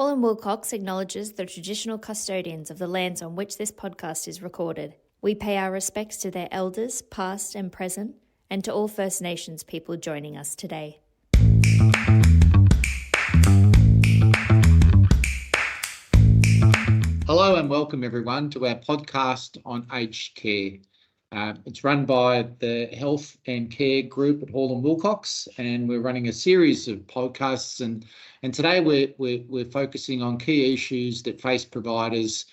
Holland Wilcox acknowledges the traditional custodians of the lands on which this podcast is recorded. We pay our respects to their elders, past and present, and to all First Nations people joining us today. Hello and welcome everyone to our podcast on aged care. It's run by the Health and Care Group at Holland Wilcox, and we're running a series of podcasts. And today we're focusing on key issues that face providers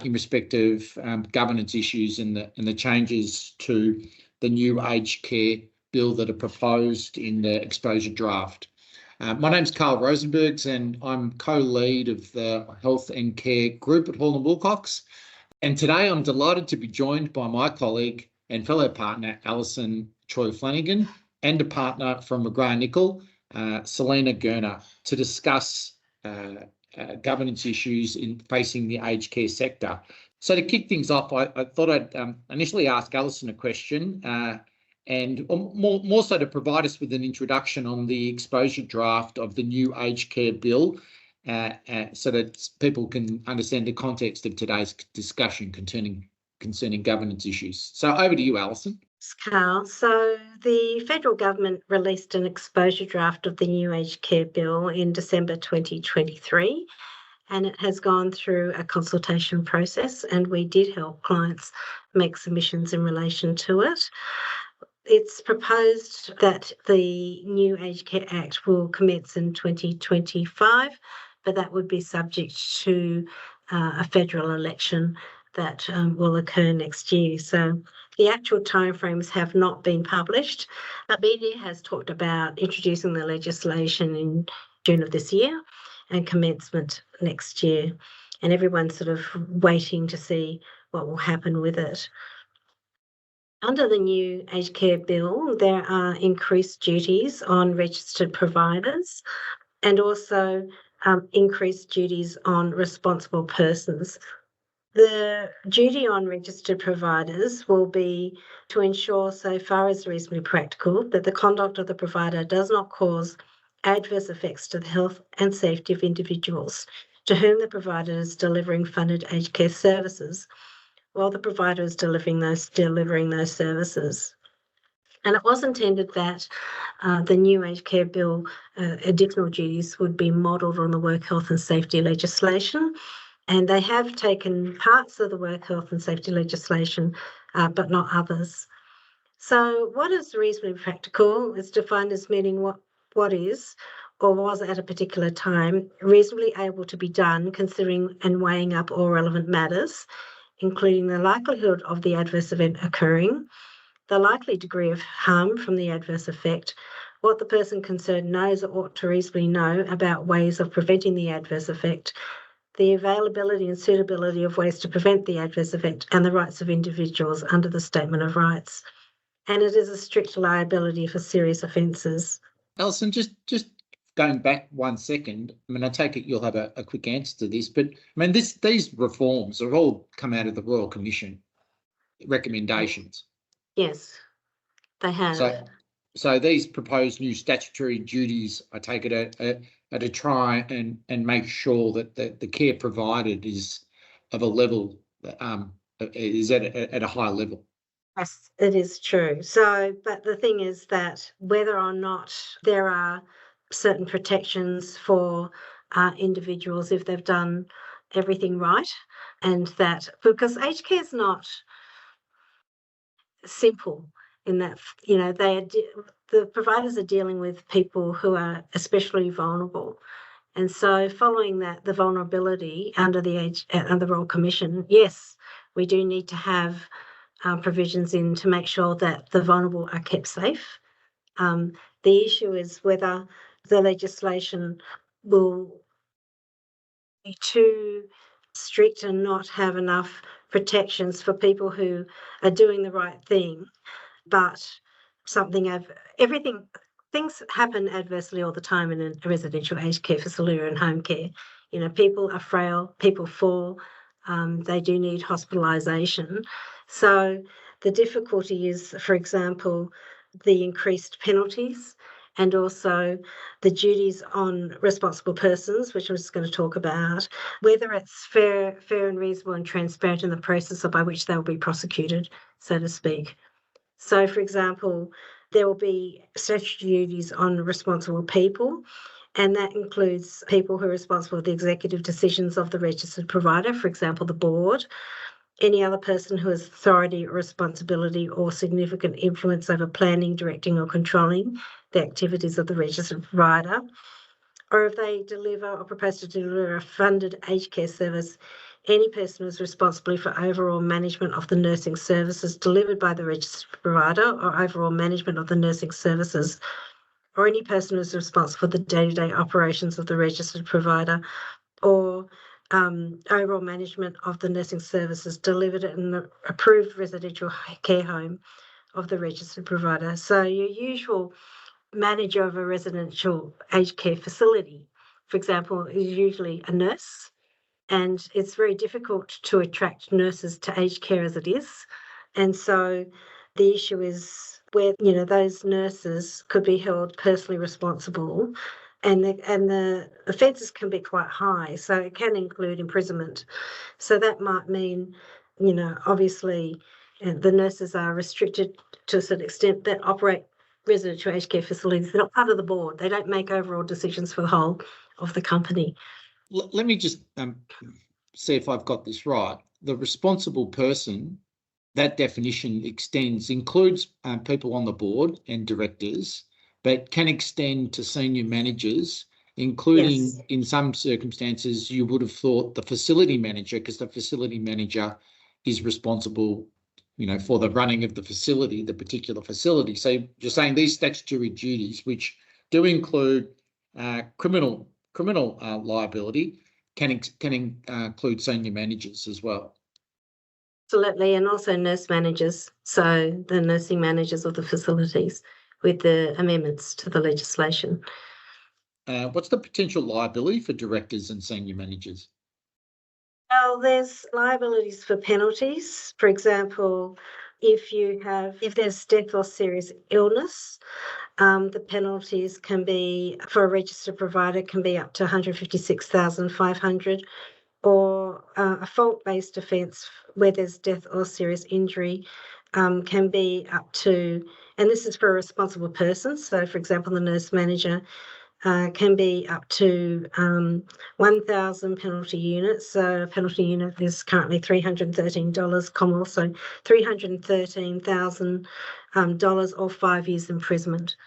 in respect of governance issues and the changes to the new aged care bill that are proposed in the exposure draft. My name's Carl Rosenbergs and I'm co-lead of the Health and Care Group at Holland Wilcox. And today I'm delighted to be joined by my colleague and fellow partner, Alison Choi-Flanagan, and a partner from McGrath Nicol, Selena Gurner, to discuss governance issues in facing the aged care sector. So to kick things off, I thought I'd initially ask Alison a question and more so to provide us with an introduction on the exposure draft of the new aged care bill, so that people can understand the context of today's discussion concerning governance issues. So over to you, Alison. Thanks, Carl. So the federal government released an exposure draft of the new aged care bill in December 2023, and it has gone through a consultation process, and we did help clients make submissions in relation to it. It's proposed that the new Aged Care Act will commence in 2025, but that would be subject to a federal election that will occur next year. So the actual timeframes have not been published, but media has talked about introducing the legislation in June of this year and commencement next year. And everyone's sort of waiting to see what will happen with it. Under the new aged care bill, there are increased duties on registered providers and also increased duties on responsible persons. The duty on registered providers will be to ensure, so far as reasonably practical, that the conduct of the provider does not cause adverse effects to the health and safety of individuals to whom the provider is delivering funded aged care services, while the provider is delivering those services. And it was intended that the new aged care bill additional duties would be modelled on the work health and safety legislation, and they have taken parts of the work health and safety legislation, but not others. So what is reasonably practical is defined as meaning what is or was at a particular time reasonably able to be done, considering and weighing up all relevant matters, including the likelihood of the adverse event occurring, the likely degree of harm from the adverse effect, what the person concerned knows or ought to reasonably know about ways of preventing the adverse effect, the availability and suitability of ways to prevent the adverse effect, and the rights of individuals under the Statement of Rights. And it is a strict liability for serious offences. Alison, just going back 1 second, I mean, I take it you'll have a quick answer to this, but I mean, these reforms have all come out of the Royal Commission recommendations. Yes, they have. So these proposed new statutory duties, I take it, are to try and make sure that the care provided is of a level, is at a high level. Yes, it is true. So, but the thing is that whether or not there are certain protections for individuals if they've done everything right, and that because aged care is not simple in that, you know, the providers are dealing with people who are especially vulnerable. And so following that, the vulnerability under the Royal Commission, yes, we do need to have provisions in to make sure that the vulnerable are kept safe. The issue is whether the legislation will be too strict and not have enough protections for people who are doing the right thing, but things happen adversely all the time in a residential aged care facility or in home care. You know, people are frail, people fall, they do need hospitalisation. So the difficulty is, for example, the increased penalties and also the duties on responsible persons, which I'm just going to talk about, whether it's fair and reasonable and transparent in the process by which they will be prosecuted, so to speak. So, for example, there will be statutory duties on responsible people, and that includes people who are responsible for the executive decisions of the registered provider, for example, the board, any other person who has authority, responsibility, or significant influence over planning, directing, or controlling the activities of the registered provider, or if they deliver or propose to deliver a funded aged care service, any person who is responsible for overall management of the nursing services delivered by the registered provider or overall management of the nursing services, or any person who is responsible for the day-to-day operations of the registered provider or overall management of the nursing services delivered in the approved residential care home of the registered provider. So your usual manager of a residential aged care facility, for example, is usually a nurse, and it's very difficult to attract nurses to aged care as it is. And so the issue is where, those nurses could be held personally responsible, and the offences can be quite high, so it can include imprisonment. So that might mean, obviously, the nurses are restricted to a certain extent that operate residential aged care facilities. They're not part of the board. They don't make overall decisions for the whole of the company. Let me just see if I've got this right. The responsible person, that definition includes people on the board and directors, but can extend to senior managers, including in some circumstances you would have thought the facility manager, because the facility manager is responsible, for the running of the facility, the particular facility. So you're saying these statutory duties, which do include criminal liability, can include senior managers as well. Absolutely, and also nurse managers, so the nursing managers of the facilities, with the amendments to the legislation. What's the potential liability for directors and senior managers? Well, there's liabilities for penalties. For example, if there's death or serious illness, the penalties can be, for a registered provider, can be up to $156,500, or a fault-based offence where there's death or serious injury can be up to, and this is for a responsible person. So, for example, the nurse manager can be up to 1,000 penalty units. So a penalty unit is currently $313 Commonwealth, so $313,000 or 5 years imprisonment.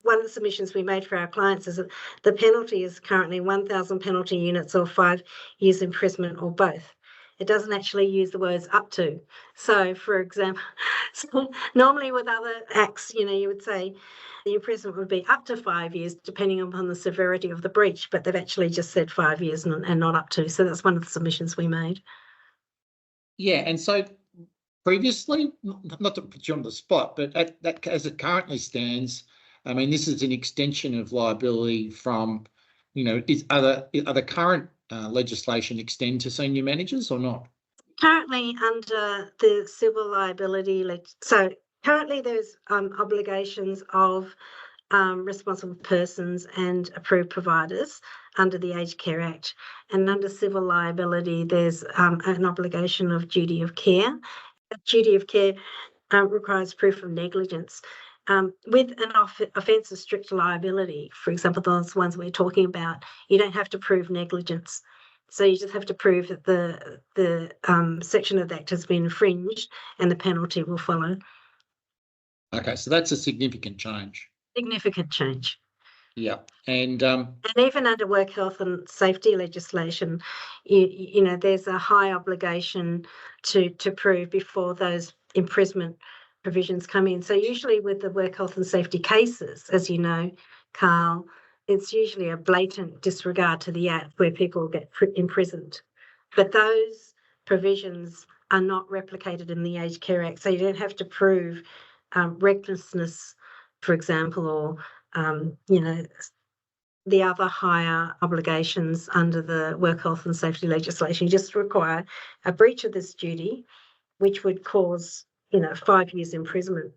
One of the submissions we made for our clients is that the penalty is currently 1,000 penalty units or 5 years imprisonment or both. It doesn't actually use the words up to. So, for example, normally with other acts, you would say the imprisonment would be up to 5 years, depending upon the severity of the breach, but they've actually just said 5 years and not up to. So that's one of the submissions we made. Yeah, and so previously, not to put you on the spot, but that as it currently stands, I mean, this is an extension of liability from, are the current legislation extend to senior managers or not? Currently, under the civil liability, so currently there's obligations of responsible persons and approved providers under the Aged Care Act, and under civil liability, there's an obligation of duty of care. A duty of care requires proof of negligence. With an offence of strict liability, for example, those ones we're talking about, you don't have to prove negligence. So you just have to prove that the section of the Act has been infringed, and the penalty will follow. Okay, so that's a significant change. Significant change. Yeah, and even under work health and safety legislation, there's a high obligation to prove before those imprisonment provisions come in. So usually with the work health and safety cases, as you know, Carl, it's usually a blatant disregard to the Act where people get imprisoned. But those provisions are not replicated in the Aged Care Act, so you don't have to prove recklessness, for example, or the other higher obligations under the work health and safety legislation. You just require a breach of this duty, which would cause 5 years imprisonment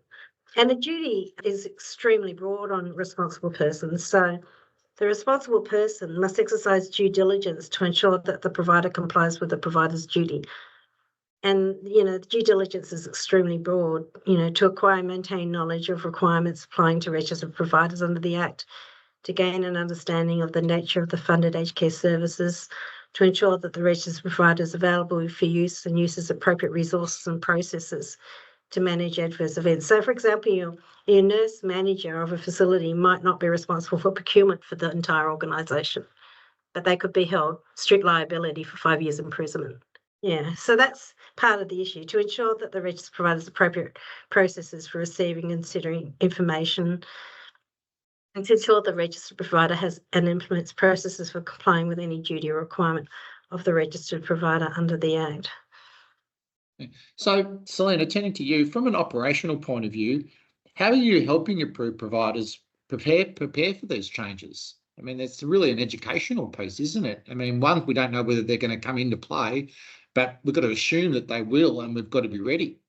And the duty is extremely broad on responsible persons. So the responsible person must exercise due diligence to ensure that the provider complies with the provider's duty. And, due diligence is extremely broad, to acquire and maintain knowledge of requirements applying to registered providers under the Act, to gain an understanding of the nature of the funded aged care services, to ensure that the registered provider is available for use and uses appropriate resources and processes to manage adverse events. So, for example, your nurse manager of a facility might not be responsible for procurement for the entire organisation, but they could be held strict liability for 5 years imprisonment. Yeah, so that's part of the issue, to ensure that the registered provider's appropriate processes for receiving and considering information, and to ensure the registered provider has and implements processes for complying with any duty or requirement of the registered provider under the Act. So, Selena, turning to you, from an operational point of view, how are you helping approved providers prepare for these changes? I mean, it's really an educational piece, isn't it? I mean, one, we don't know whether they're going to come into play, but we've got to assume that they will, and we've got to be ready.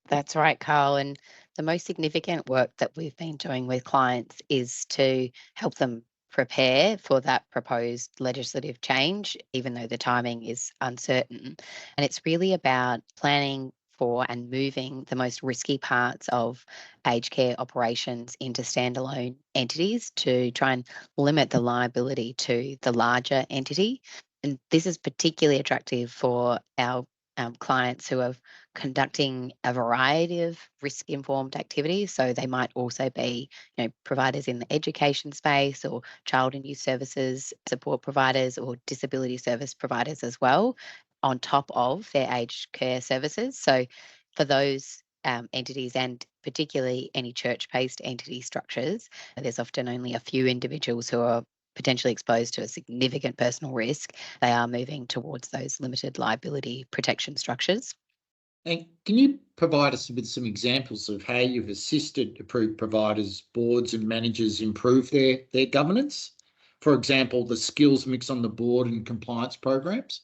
That's right, Carl. And the most significant work that we've been doing with clients is to help them prepare for that proposed legislative change, even though the timing is uncertain. And it's really about planning for and moving the most risky parts of aged care operations into standalone entities to try and limit the liability to the larger entity. And this is particularly attractive for our clients who are conducting a variety of risk-informed activities. So they might also be, providers in the education space, or child and youth services support providers, or disability service providers as well, on top of their aged care services. So for those entities, and particularly any church-based entity structures, there's often only a few individuals who are potentially exposed to a significant personal risk. They are moving towards those limited liability protection structures. And can you provide us with some examples of how you've assisted approved providers, boards and managers improve their governance? For example, the skills mix on the board and compliance programs?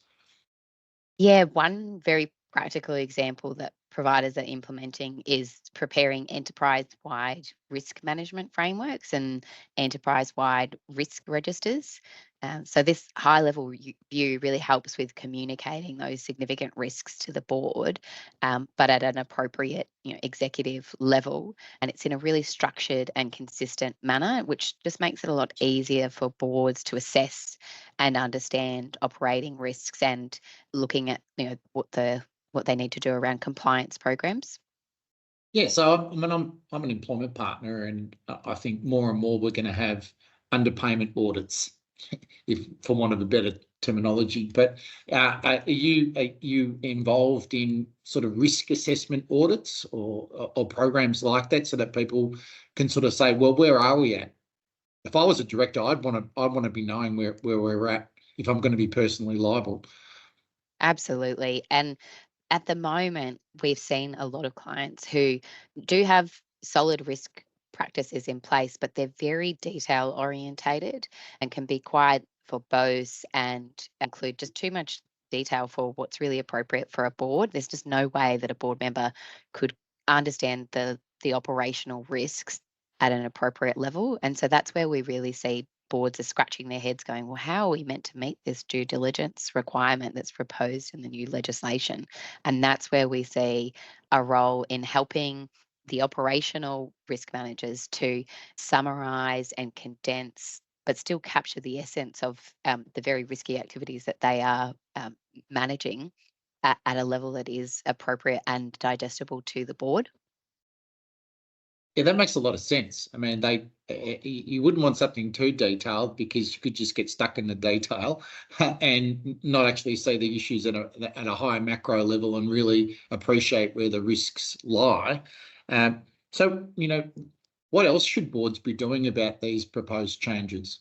Yeah, one very practical example that providers are implementing is preparing enterprise-wide risk management frameworks and enterprise-wide risk registers. So this high-level view really helps with communicating those significant risks to the board, but at an appropriate, executive level. And it's in a really structured and consistent manner, which just makes it a lot easier for boards to assess and understand operating risks, and looking at, what they need to do around compliance programs. Yeah, so I'm an employment partner, and I think more and more we're going to have underpayment audits, if for want of a better terminology. But are you involved in sort of risk assessment audits or programs like that, so that people can sort of say, well, where are we at? If I was a director, I'd want to be knowing where we're at if I'm going to be personally liable. Absolutely. And at the moment, we've seen a lot of clients who do have solid risk practices in place, but they're very detail orientated and can be quite verbose and include just too much detail for what's really appropriate for a board. There's just no way that a board member could understand the operational risks at an appropriate level. And so that's where we really see boards are scratching their heads going, well, how are we meant to meet this due diligence requirement that's proposed in the new legislation? And that's where we see a role in helping the operational risk managers to summarise and condense, but still capture the essence of the very risky activities that they are managing at a level that is appropriate and digestible to the board. Yeah, that makes a lot of sense. I mean, you wouldn't want something too detailed, because you could just get stuck in the detail and not actually see the issues at a high macro level and really appreciate where the risks lie. So, what else should boards be doing about these proposed changes?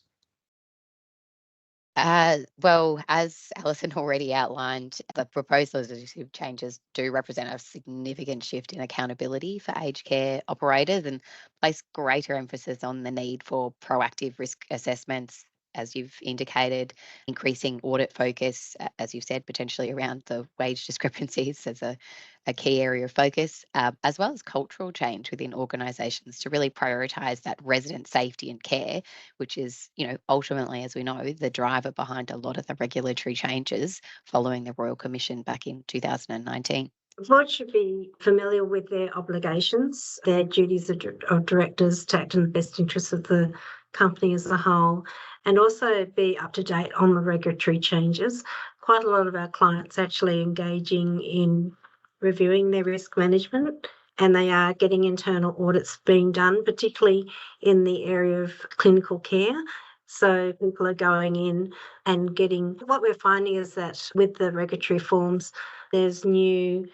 Well, as Alison already outlined, the proposed legislative changes do represent a significant shift in accountability for aged care operators, and place greater emphasis on the need for proactive risk assessments, as you've indicated, increasing audit focus, as you've said, potentially around the wage discrepancies as a key area of focus, as well as cultural change within organisations to really prioritise that resident safety and care, which is, ultimately, as we know, the driver behind a lot of the regulatory changes following the Royal Commission back in 2019. Boards should be familiar with their obligations, their duties of directors to act in the best interests of the company as a whole, and also be up to date on the regulatory changes. Quite a lot of our clients actually engaging in reviewing their risk management, and they are getting internal audits being done, particularly in the area of clinical care. So people are going in and getting, what we're finding is that with the regulatory forms, there's new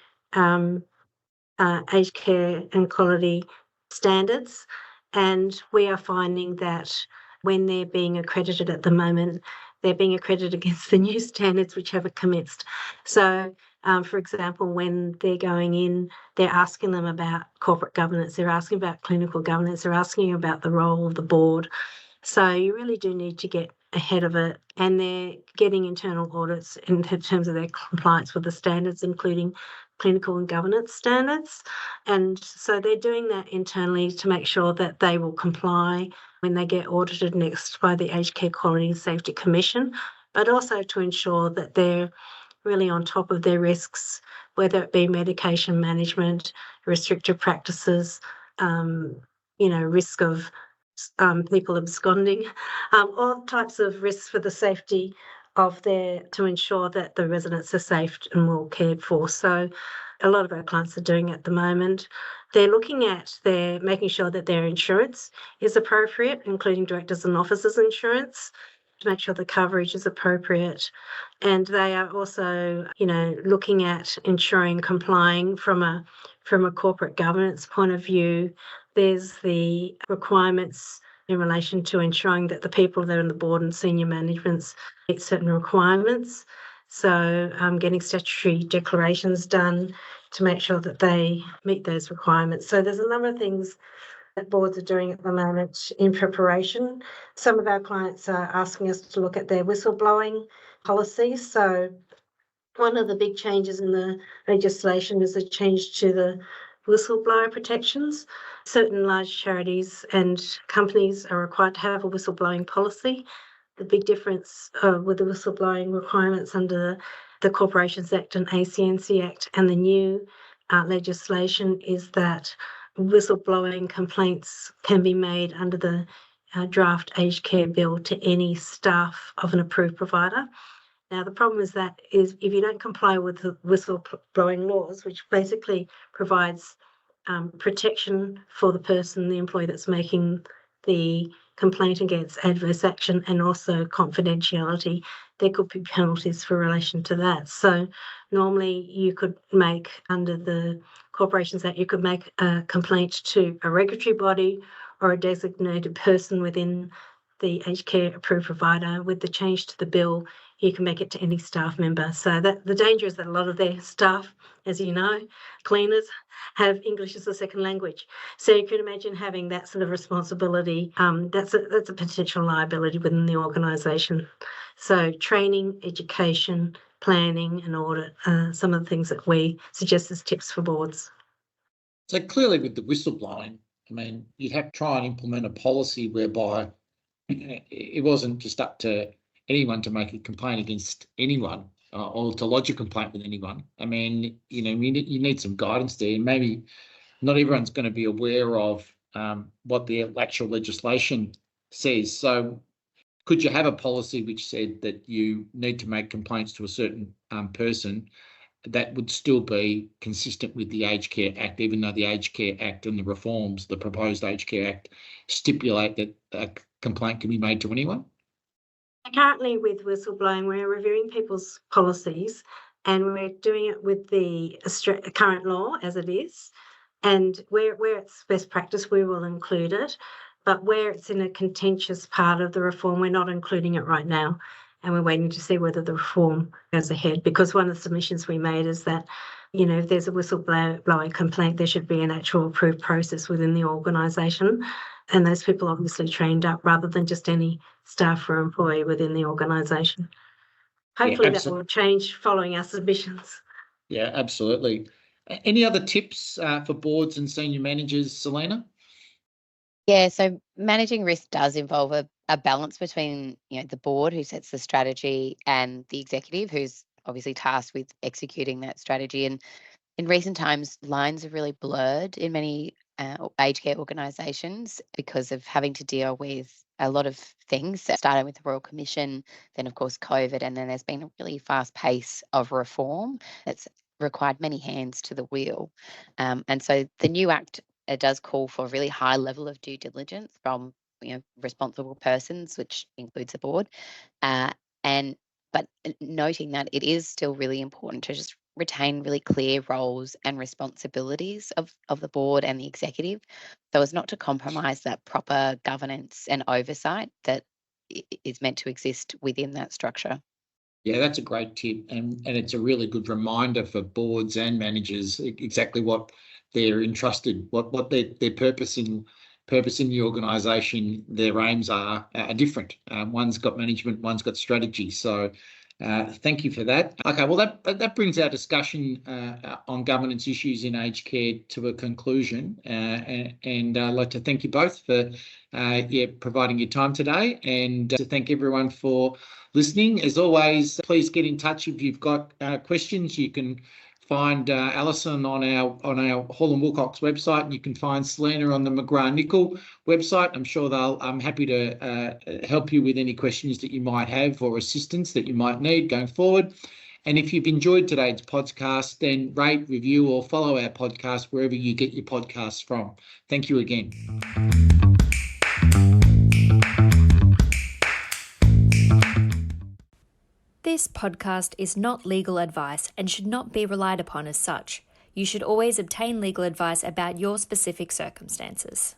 aged care and quality standards, and we are finding that when they're being accredited at the moment, they're being accredited against the new standards which haven't commenced. So, for example, when they're going in, they're asking them about corporate governance, they're asking about clinical governance, they're asking about the role of the board. So you really do need to get ahead of it, and they're getting internal audits in terms of their compliance with the standards, including clinical and governance standards. And so they're doing that internally to make sure that they will comply when they get audited next by the Aged Care Quality and Safety Commission, but also to ensure that they're really on top of their risks, whether it be medication management, restrictive practices, risk of people absconding, all types of risks for the safety of to ensure that the residents are safe and well cared for. So a lot of our clients are doing it at the moment. They're looking at making sure that their insurance is appropriate, including directors and officers insurance, to make sure the coverage is appropriate. And they are also, looking at ensuring complying from a corporate governance point of view. There's the requirements in relation to ensuring that the people that are on the board and senior managements meet certain requirements. So getting statutory declarations done to make sure that they meet those requirements. So there's a number of things that boards are doing at the moment in preparation. Some of our clients are asking us to look at their whistleblowing policies. So one of the big changes in the legislation is a change to the whistleblower protections. Certain large charities and companies are required to have a whistleblowing policy. The big difference with the whistleblowing requirements under the Corporations Act and ACNC Act and the new legislation is that whistleblowing complaints can be made under the draft aged care bill to any staff of an approved provider. Now, the problem is if you don't comply with the whistleblowing laws, which basically provides protection for the person, the employee that's making the complaint against adverse action, and also confidentiality, there could be penalties for relation to that. So normally you could make, under the Corporations Act, you could make a complaint to a regulatory body or a designated person within the aged care approved provider. With the change to the bill, you can make it to any staff member. So that the danger is that a lot of their staff, as you know, cleaners, have English as a second language. So you can imagine having that sort of responsibility. That's a potential liability within the organisation. So training, education, planning and audit are some of the things that we suggest as tips for boards. So clearly with the whistleblowing, you'd have to try and implement a policy whereby it wasn't just up to anyone to make a complaint against anyone or to lodge a complaint with anyone. You need some guidance there. Maybe not everyone's going to be aware of what the actual legislation says. So could you have a policy which said that you need to make complaints to a certain person that would still be consistent with the Aged Care Act, even though the Aged Care Act and the reforms, the proposed Aged Care Act, stipulate that a complaint can be made to anyone? Currently with whistleblowing, we're reviewing people's policies and we're doing it with the current law as it is. And where it's best practice, we will include it. But where it's in a contentious part of the reform, we're not including it right now. And we're waiting to see whether the reform goes ahead. Because one of the submissions we made is that, if there's a whistleblower complaint, there should be an actual approved process within the organisation. and those people obviously trained up rather than just any staff or employee within the organisation. Hopefully that will change following our submissions. Yeah, absolutely. Any other tips for boards and senior managers, Selena? Yeah, so managing risk does involve a balance between, the board who sets the strategy and the executive who's obviously tasked with executing that strategy. And in recent times, lines have really blurred in many aged care organisations because of having to deal with a lot of things, starting with the Royal Commission, then of course COVID, and then there's been a really fast pace of reform that's required many hands to the wheel. And so the new Act does call for a really high level of due diligence from responsible persons, which includes the board, uh, and but noting that it is still really important to just retain really clear roles and responsibilities of the board and the executive, so as not to compromise that proper governance and oversight that is meant to exist within that structure. Yeah, that's a great tip, and it's a really good reminder for boards and managers exactly what they're entrusted, what their purpose in the organisation, their aims are different. One's got management, one's got strategy. So thank you for that. Okay, well that brings our discussion on governance issues in aged care to a conclusion, and I'd like to thank you both for providing your time today, and to thank everyone for listening. As always, please get in touch if you've got questions. You can find Alison on our Hall and Wilcox website, and you can find Selena on the McGrath-Nicol website. I'm happy to help you with any questions that you might have or assistance that you might need going forward. And if you've enjoyed today's podcast, then rate, review, or follow our podcast wherever you get your podcasts from. Thank you again. This podcast is not legal advice and should not be relied upon as such. You should always obtain legal advice about your specific circumstances.